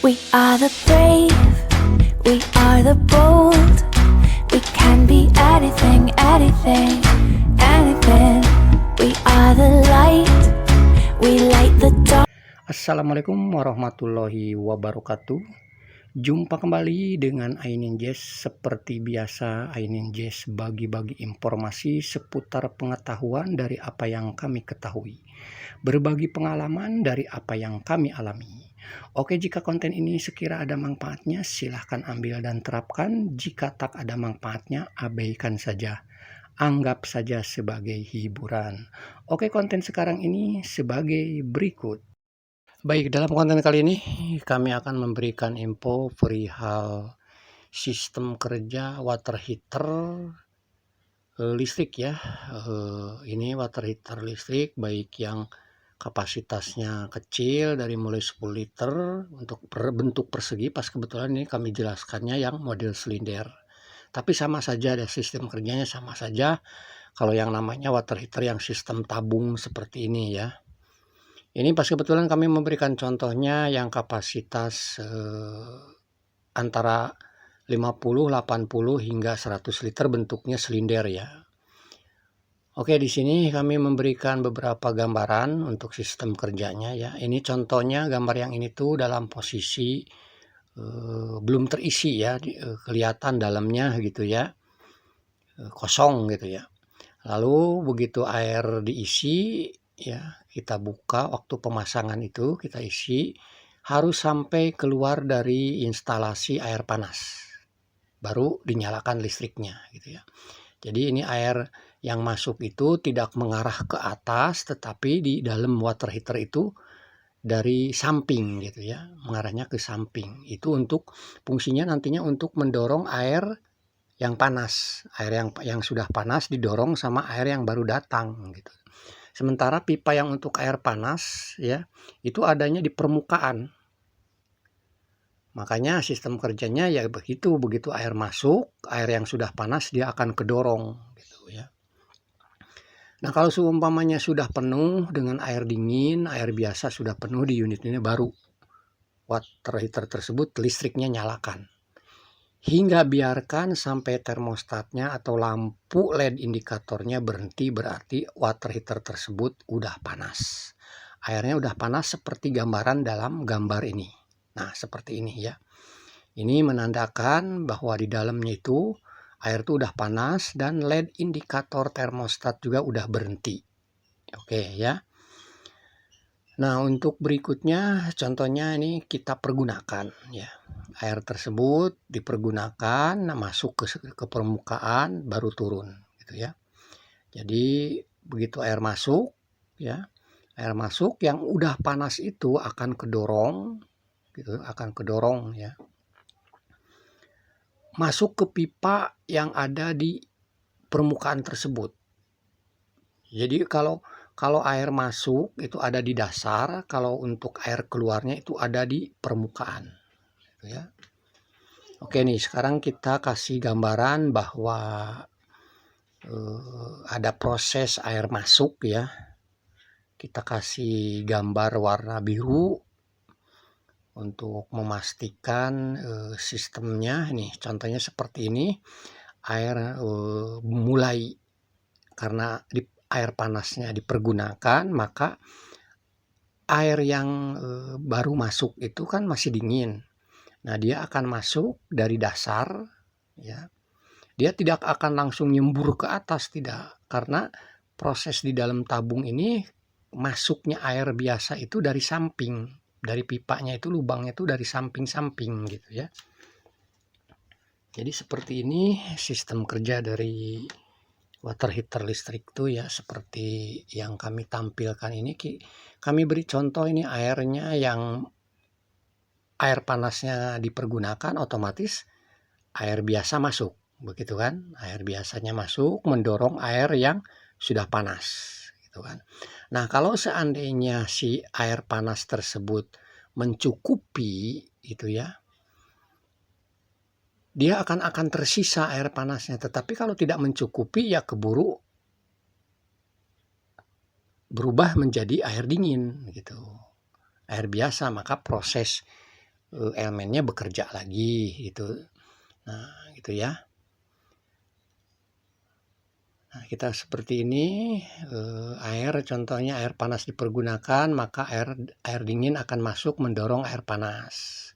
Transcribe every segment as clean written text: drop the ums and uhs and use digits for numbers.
We are the brave, we are the bold. We can be anything, anything, anything. We are the light, we light the dark. Assalamualaikum warahmatullahi wabarakatuh. Jumpa kembali dengan Ainin Jazz. Seperti biasa, Ainin Jazz bagi-bagi informasi seputar pengetahuan dari apa yang kami ketahui, berbagi pengalaman dari apa yang kami alami. Oke, jika konten ini sekira ada manfaatnya, silahkan ambil dan terapkan. Jika tak ada manfaatnya, abaikan saja. Anggap saja sebagai hiburan. Oke, konten sekarang ini sebagai berikut. Baik, dalam konten kali ini kami akan memberikan info perihal sistem kerja water heater listrik ya. Ini water heater listrik baik yang kapasitasnya kecil dari mulai 10 liter untuk bentuk persegi. Pas kebetulan ini kami jelaskannya yang model silinder. Tapi sama saja, ada sistem kerjanya sama saja. Kalau yang namanya water heater yang sistem tabung seperti ini ya. Ini pas kebetulan kami memberikan contohnya yang kapasitas antara 50, 80 hingga 100 liter bentuknya silinder ya. Oke, di sini kami memberikan beberapa gambaran untuk sistem kerjanya ya. Ini contohnya, gambar yang ini tuh dalam posisi belum terisi ya, kelihatan dalamnya gitu ya, kosong gitu ya. Lalu begitu air diisi ya, kita buka waktu pemasangan itu, kita isi, harus sampai keluar dari instalasi air panas baru dinyalakan listriknya gitu ya. Jadi ini air yang masuk itu tidak mengarah ke atas, tetapi di dalam water heater itu dari samping gitu ya, mengarahnya ke samping. Itu untuk fungsinya nantinya untuk mendorong air yang panas, air yang sudah panas didorong sama air yang baru datang gitu. Sementara pipa yang untuk air panas ya, itu adanya di permukaan. Makanya sistem kerjanya ya begitu air masuk, air yang sudah panas dia akan kedorong gitu ya. Nah, kalau seumpamanya sudah penuh dengan air dingin, air biasa sudah penuh di unit ini, baru water heater tersebut listriknya nyalakan. Hingga biarkan sampai termostatnya atau lampu LED indikatornya berhenti, berarti water heater tersebut udah panas. Airnya udah panas seperti gambaran dalam gambar ini. Nah, seperti ini ya. Ini menandakan bahwa di dalamnya itu air itu udah panas dan LED indikator termostat juga udah berhenti. Oke ya. Nah, untuk berikutnya contohnya ini kita pergunakan ya. Air tersebut dipergunakan, masuk ke permukaan baru turun gitu ya. Jadi begitu air masuk ya, air masuk yang udah panas itu akan kedorong gitu, akan kedorong ya, masuk ke pipa yang ada di permukaan tersebut. Jadi kalau air masuk itu ada di dasar, kalau untuk air keluarnya itu ada di permukaan gitu ya. Oke nih, sekarang kita kasih gambaran bahwa ada proses air masuk ya. Kita kasih gambar warna biru untuk memastikan sistemnya. Nih contohnya seperti ini. Air mulai, karena air panasnya dipergunakan, maka air yang baru masuk itu kan masih dingin. Nah, dia akan masuk dari dasar ya. Dia tidak akan langsung nyembur ke atas, tidak, karena proses di dalam tabung ini masuknya air biasa itu dari samping, dari pipanya itu, lubangnya itu dari samping-samping gitu ya. Jadi seperti ini sistem kerja dari water heater listrik itu ya, seperti yang kami tampilkan ini. Kami beri contoh ini airnya yang air panasnya dipergunakan, otomatis air biasa masuk begitu kan. Air biasanya masuk mendorong air yang sudah panas gitu kan. Nah, kalau seandainya si air panas tersebut mencukupi itu ya, dia akan tersisa air panasnya. Tetapi kalau tidak mencukupi ya keburu berubah menjadi air dingin gitu, air biasa. Maka proses elemennya bekerja lagi gitu. Nah, gitu ya. Nah, kita seperti ini, air contohnya air panas dipergunakan, maka air dingin akan masuk mendorong air panas.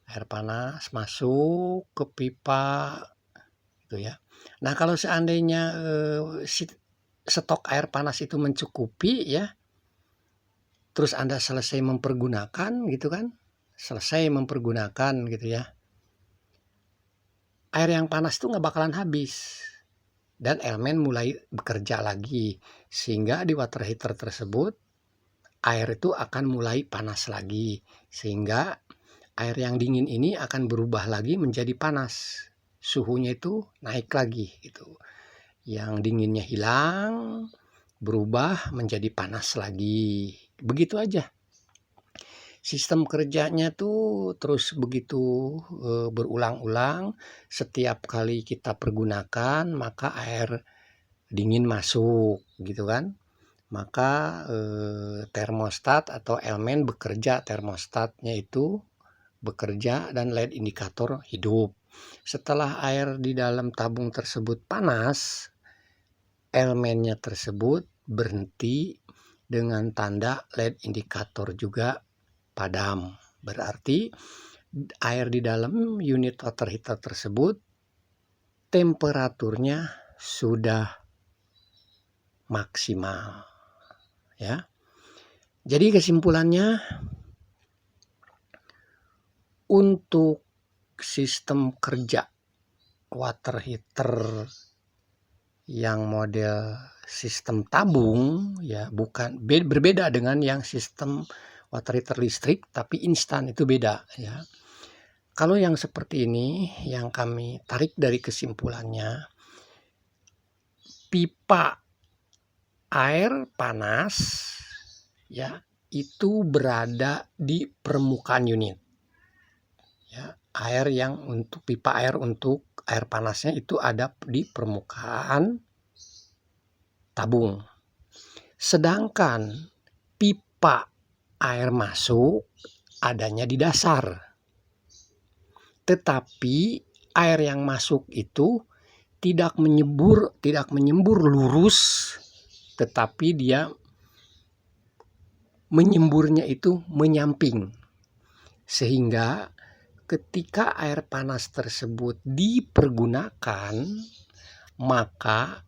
Air panas masuk ke pipa gitu ya. Nah, kalau seandainya stok air panas itu mencukupi ya, terus Anda selesai mempergunakan gitu kan, selesai mempergunakan gitu ya, air yang panas itu nggak bakalan habis dan elemen mulai bekerja lagi, sehingga di water heater tersebut air itu akan mulai panas lagi, sehingga air yang dingin ini akan berubah lagi menjadi panas, suhunya itu naik lagi gitu. Yang dinginnya hilang, berubah menjadi panas lagi. Begitu aja. Sistem kerjanya tuh terus begitu berulang-ulang. Setiap kali kita pergunakan, maka air dingin masuk gitu kan. Maka termostat atau elemen bekerja, termostatnya itu bekerja dan LED indikator hidup. Setelah air di dalam tabung tersebut panas, elemennya tersebut berhenti dengan tanda LED indikator juga padam. Berarti air di dalam unit water heater tersebut temperaturnya sudah maksimal. Ya. Jadi kesimpulannya, untuk sistem kerja water heater yang model sistem tabung ya, berbeda dengan yang sistem water heater listrik tapi instan, itu beda ya. Kalau yang seperti ini yang kami tarik dari kesimpulannya, pipa air panas ya itu berada di permukaan unit. Ya, pipa air untuk air panasnya itu ada di permukaan tabung. Sedangkan pipa air masuk adanya di dasar. Tetapi air yang masuk itu tidak menyembur lurus, tetapi dia menyemburnya itu menyamping. Sehingga ketika air panas tersebut dipergunakan, maka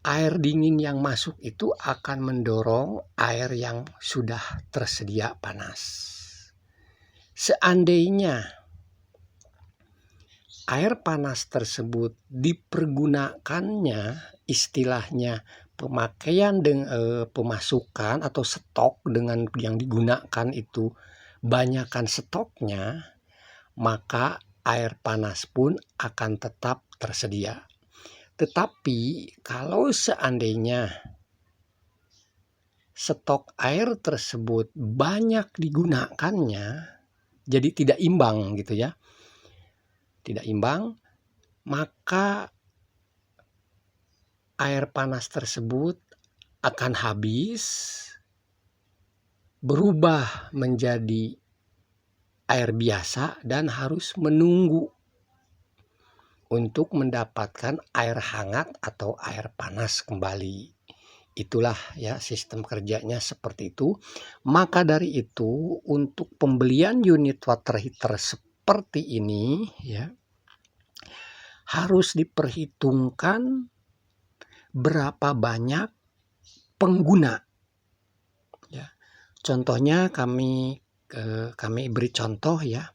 air dingin yang masuk itu akan mendorong air yang sudah tersedia panas. Seandainya air panas tersebut dipergunakannya, istilahnya pemakaian dengan pemasukan atau stok dengan yang digunakan itu banyakkan stoknya, maka air panas pun akan tetap tersedia. Tetapi kalau seandainya stok air tersebut banyak digunakannya, jadi tidak imbang gitu ya, tidak imbang, maka air panas tersebut akan habis, berubah menjadi air biasa dan harus menunggu untuk mendapatkan air hangat atau air panas kembali. Itulah ya sistem kerjanya seperti itu. Maka dari itu untuk pembelian unit water heater seperti ini ya harus diperhitungkan berapa banyak pengguna. Ya. Contohnya kami beri contoh ya.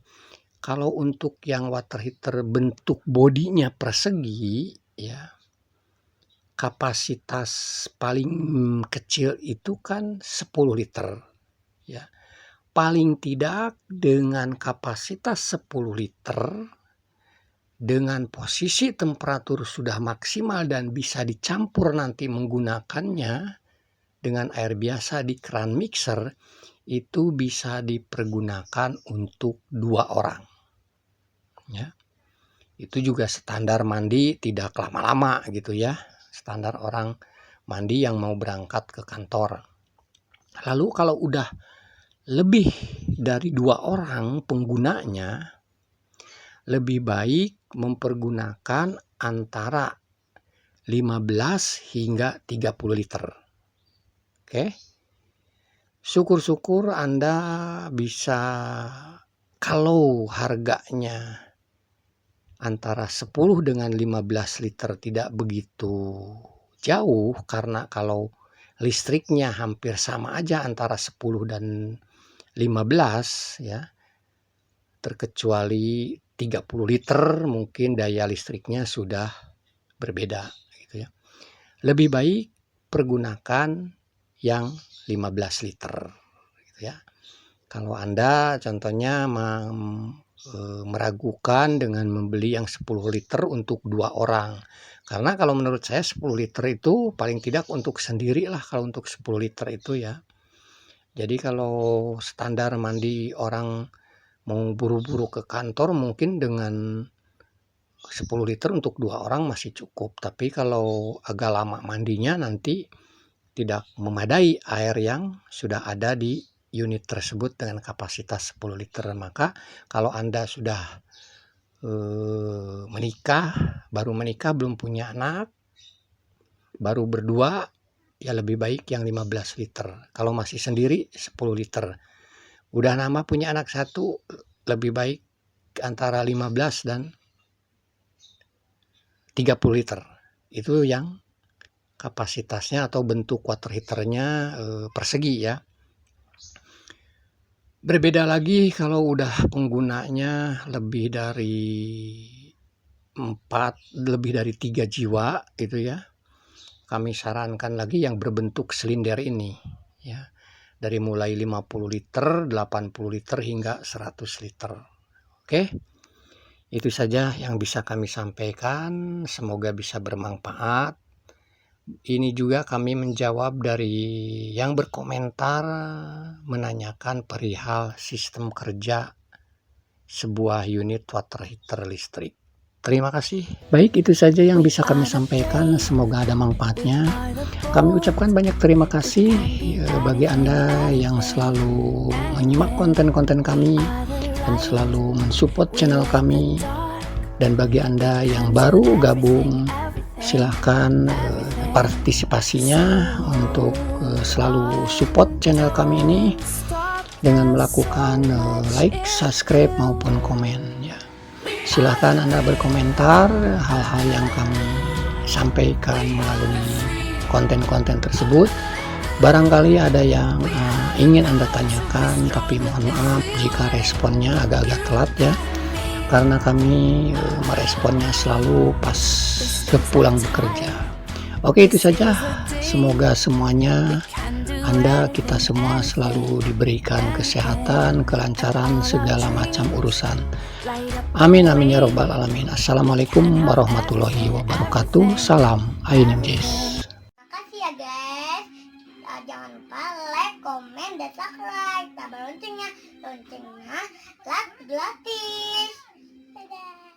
Kalau untuk yang water heater bentuk bodinya persegi ya, kapasitas paling kecil itu kan 10 liter ya. Paling tidak dengan kapasitas 10 liter dengan posisi temperatur sudah maksimal dan bisa dicampur nanti menggunakannya dengan air biasa di keran mixer, itu bisa dipergunakan untuk 2 orang. Ya. Itu juga standar mandi tidak lama-lama gitu ya. Standar orang mandi yang mau berangkat ke kantor. Lalu kalau udah lebih dari 2 orang penggunanya, lebih baik mempergunakan antara 15 hingga 30 liter. Oke. Syukur-syukur Anda bisa, kalau harganya antara 10 dengan 15 liter tidak begitu jauh, karena kalau listriknya hampir sama aja antara 10 dan 15 ya, terkecuali 30 liter mungkin daya listriknya sudah berbeda gitu ya. Lebih baik pergunakan yang 15 liter gitu ya. Kalau Anda contohnya meragukan dengan membeli yang 10 liter untuk 2 orang. Karena kalau menurut saya 10 liter itu paling tidak untuk sendiri lah kalau untuk 10 liter itu ya. Jadi kalau standar mandi orang mau buru-buru ke kantor mungkin dengan 10 liter untuk 2 orang masih cukup. Tapi kalau agak lama mandinya nanti tidak memadai air yang sudah ada di unit tersebut dengan kapasitas 10 liter. Maka kalau Anda sudah baru menikah belum punya anak, baru berdua, ya lebih baik yang 15 liter. Kalau masih sendiri 10 liter. Udah nama punya anak satu, lebih baik antara 15 dan 30 liter. Itu yang kapasitasnya atau bentuk water heaternya persegi ya. Berbeda lagi kalau udah penggunanya lebih dari 3 jiwa itu ya. Kami sarankan lagi yang berbentuk silinder ini ya. Dari mulai 50 liter, 80 liter hingga 100 liter. Oke. Itu saja yang bisa kami sampaikan, semoga bisa bermanfaat. Ini juga kami menjawab dari yang berkomentar menanyakan perihal sistem kerja sebuah unit water heater listrik. Terima kasih. Baik, itu saja yang bisa kami sampaikan. Semoga ada manfaatnya. Kami ucapkan banyak terima kasih bagi Anda yang selalu menyimak konten-konten kami dan selalu mensupport channel kami. Dan bagi Anda yang baru gabung, silahkan partisipasinya untuk selalu support channel kami ini dengan melakukan like, subscribe maupun komen ya. Silahkan Anda berkomentar hal-hal yang kami sampaikan melalui konten-konten tersebut. Barangkali ada yang ingin Anda tanyakan, tapi mohon maaf jika responnya agak-agak telat ya, karena kami meresponnya selalu pas pulang bekerja. Oke, itu saja. Semoga semuanya Anda, kita semua selalu diberikan kesehatan, kelancaran segala macam urusan. Amin amin ya robbal alamin. Assalamualaikum warahmatullahi wabarakatuh. Salam Ainimjis. Makasih ya guys. Jangan lupa like, komen, dan subscribe. Tambah loncengnya gratis. Dadah.